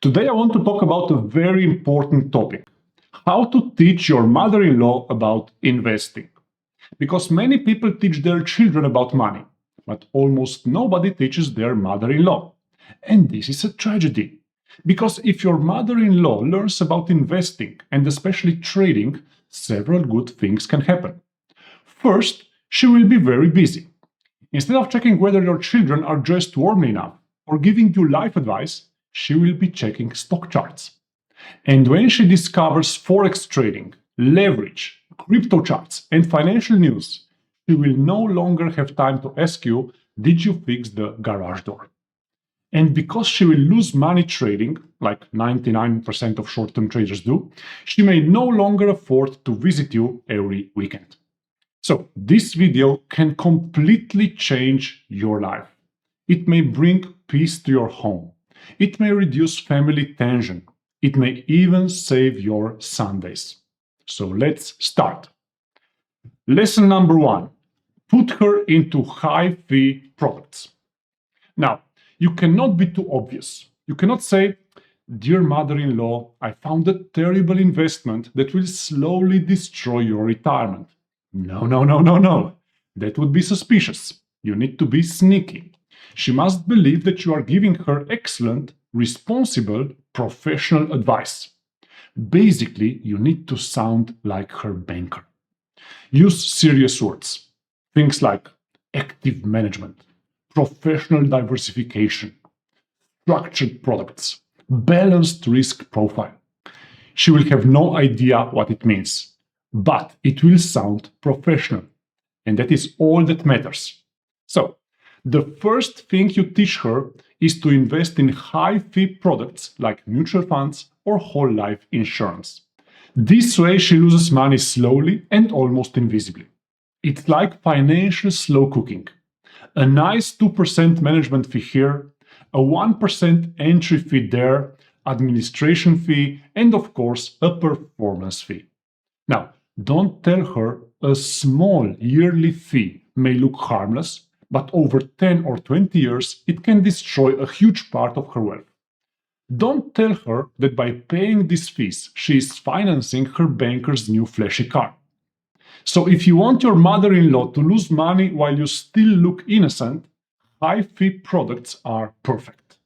Today I want to talk about a very important topic: how to teach your mother-in-law about investing. Because many people teach their children about money, but almost nobody teaches their mother-in-law. And this is a tragedy. Because if your mother-in-law learns about investing, and especially trading, several good things can happen. First, she will be very busy. Instead of checking whether your children are dressed warmly enough or giving you life advice, she will be checking stock charts. And when she discovers Forex trading, leverage, crypto charts, and financial news, she will no longer have time to ask you, did you fix the garage door? And because she will lose money trading, like 99% of short-term traders do, she may no longer afford to visit you every weekend. So this video can completely change your life. It may bring peace to your home. It may reduce family tension. It may even save your Sundays. So let's start. Lesson number 1. Put her into high-fee products. Now, you cannot be too obvious. You cannot say, "Dear mother-in-law, I found a terrible investment that will slowly destroy your retirement." No. That would be suspicious. You need to be sneaky. She must believe that you are giving her excellent, responsible, professional advice. Basically, you need to sound like her banker. Use serious words. Things like active management, professional diversification, structured products, balanced risk profile. She will have no idea what it means, but it will sound professional. And that is all that matters. So, the first thing you teach her is to invest in high-fee products like mutual funds or whole life insurance. This way she loses money slowly and almost invisibly. It's like financial slow cooking. A nice 2% management fee here, a 1% entry fee there, administration fee, and of course a performance fee. Now, don't tell her a small yearly fee may look harmless, but over 10 or 20 years it can destroy a huge part of her wealth. Don't tell her that by paying these fees she is financing her banker's new flashy car. So if you want your mother-in-law to lose money while you still look innocent, high-fee products are perfect.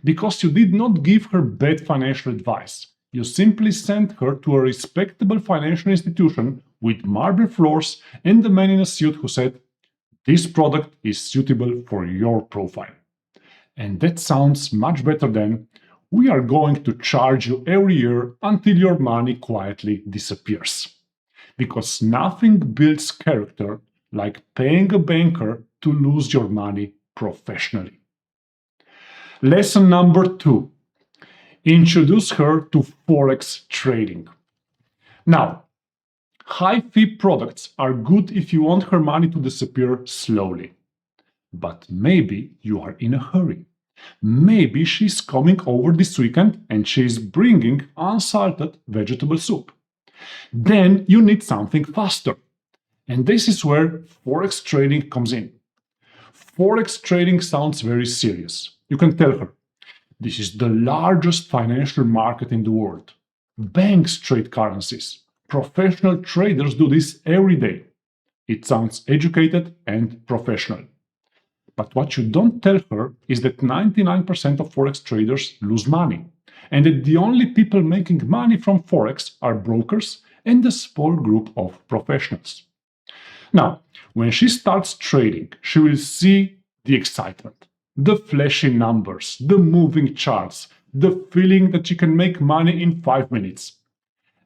Because you did not give her bad financial advice. You simply sent her to a respectable financial institution with marble floors and a man in a suit who said, "This product is suitable for your profile." And that sounds much better than, "We are going to charge you every year until your money quietly disappears." Because nothing builds character like paying a banker to lose your money professionally. Lesson number 2. Introduce her to Forex trading. Now, high-fee products are good if you want her money to disappear slowly. But maybe you are in a hurry. Maybe she's coming over this weekend and she's bringing unsalted vegetable soup. Then you need something faster. And this is where Forex trading comes in. Forex trading sounds very serious. You can tell her, "This is the largest financial market in the world. Banks trade currencies. Professional traders do this every day." It sounds educated and professional. But what you don't tell her is that 99% of Forex traders lose money, and that the only people making money from Forex are brokers and a small group of professionals. Now, when she starts trading, she will see the excitement, the flashy numbers, the moving charts, the feeling that she can make money in 5 minutes.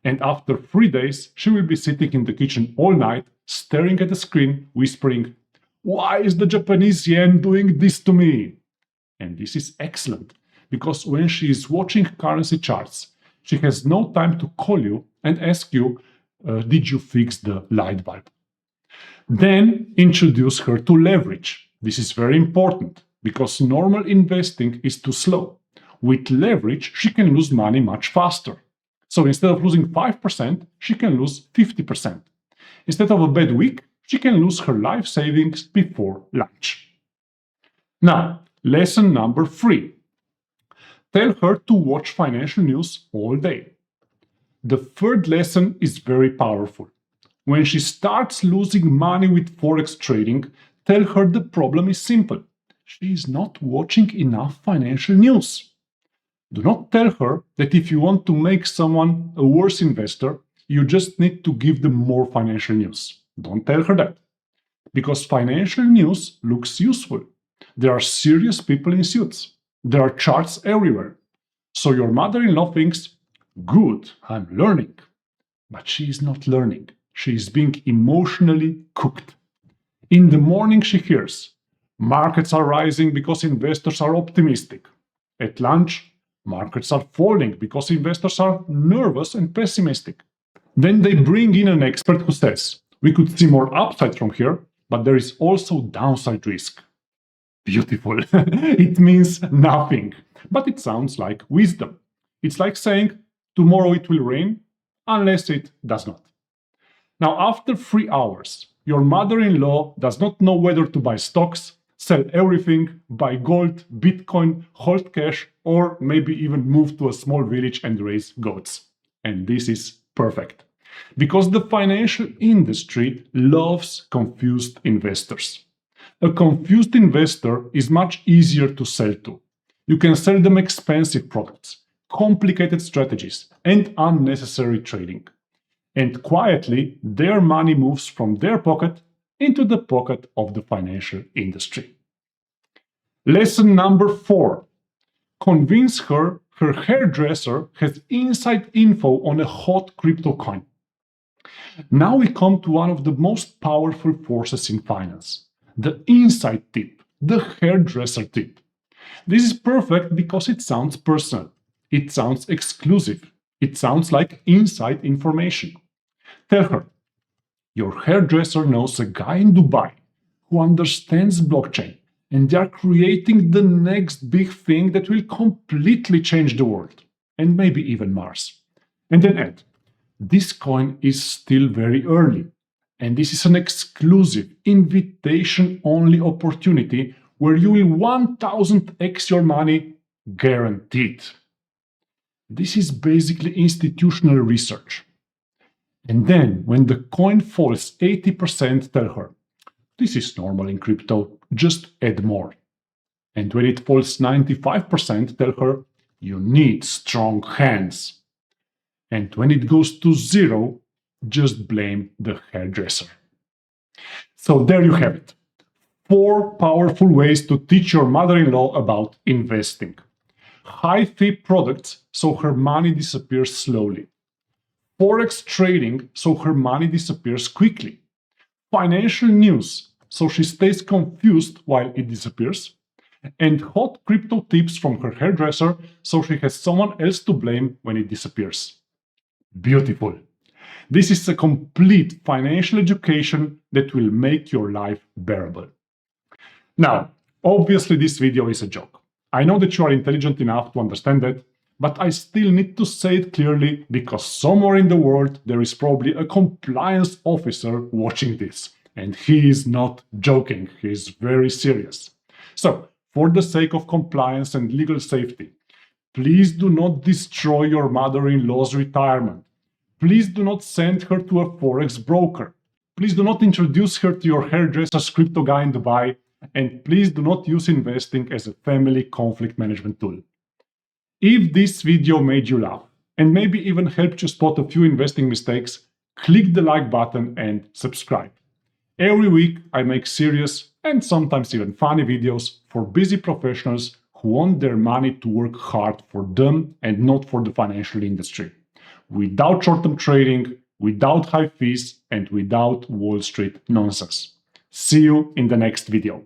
And after 3 days, she will be sitting in the kitchen all night, staring at the screen, whispering, "Why is the Japanese yen doing this to me?" And this is excellent, because when she is watching currency charts, she has no time to call you and ask you, "Did you fix the light bulb?" Then introduce her to leverage. This is very important, because normal investing is too slow. With leverage, she can lose money much faster. So instead of losing 5%, she can lose 50%. Instead of a bad week, she can lose her life savings before lunch. Now, lesson number 3. Tell her to watch financial news all day. The third lesson is very powerful. When she starts losing money with Forex trading, tell her the problem is simple. She is not watching enough financial news. Do not tell her that if you want to make someone a worse investor, you just need to give them more financial news. Don't tell her that. Because financial news looks useful. There are serious people in suits. There are charts everywhere. So your mother-in-law thinks, good, I'm learning. But she is not learning. She is being emotionally cooked. In the morning she hears, markets are rising because investors are optimistic. At lunch, markets are falling because investors are nervous and pessimistic. Then they bring in an expert who says, we could see more upside from here, but there is also downside risk. Beautiful. It means nothing, but it sounds like wisdom. It's like saying, tomorrow it will rain, unless it does not. Now, after 3 hours, your mother-in-law does not know whether to buy stocks, sell everything, buy gold, Bitcoin, hold cash, or maybe even move to a small village and raise goats. And this is perfect. Because the financial industry loves confused investors. A confused investor is much easier to sell to. You can sell them expensive products, complicated strategies, and unnecessary trading. And quietly, their money moves from their pocket into the pocket of the financial industry. Lesson number 4. Convince her her hairdresser has inside info on a hot crypto coin. Now we come to one of the most powerful forces in finance, the inside tip, the hairdresser tip. This is perfect because it sounds personal. It sounds exclusive. It sounds like inside information. Tell her, your hairdresser knows a guy in Dubai who understands blockchain, and they are creating the next big thing that will completely change the world, and maybe even Mars. And then add, this coin is still very early, and this is an exclusive, invitation-only opportunity where you will 1000x your money guaranteed. This is basically institutional research. And then, when the coin falls 80%, tell her, this is normal in crypto, just add more. And when it falls 95%, tell her, you need strong hands. And when it goes to 0, just blame the hairdresser. So there you have it. 4 powerful ways to teach your mother-in-law about investing. High-fee products so her money disappears slowly. Forex trading so her money disappears quickly. Financial news so she stays confused while it disappears. And hot crypto tips from her hairdresser so she has someone else to blame when it disappears. Beautiful. This is a complete financial education that will make your life bearable. Now, obviously this video is a joke. I know that you are intelligent enough to understand that, but I still need to say it clearly because somewhere in the world there is probably a compliance officer watching this. And he is not joking, he is very serious. So, for the sake of compliance and legal safety, please do not destroy your mother-in-law's retirement. Please do not send her to a Forex broker. Please do not introduce her to your hairdresser's crypto guy in Dubai. And please do not use investing as a family conflict management tool. If this video made you laugh and maybe even helped you spot a few investing mistakes, click the like button and subscribe. Every week I make serious and sometimes even funny videos for busy professionals who want their money to work hard for them and not for the financial industry. Without short-term trading, without high fees, and without Wall Street nonsense. See you in the next video.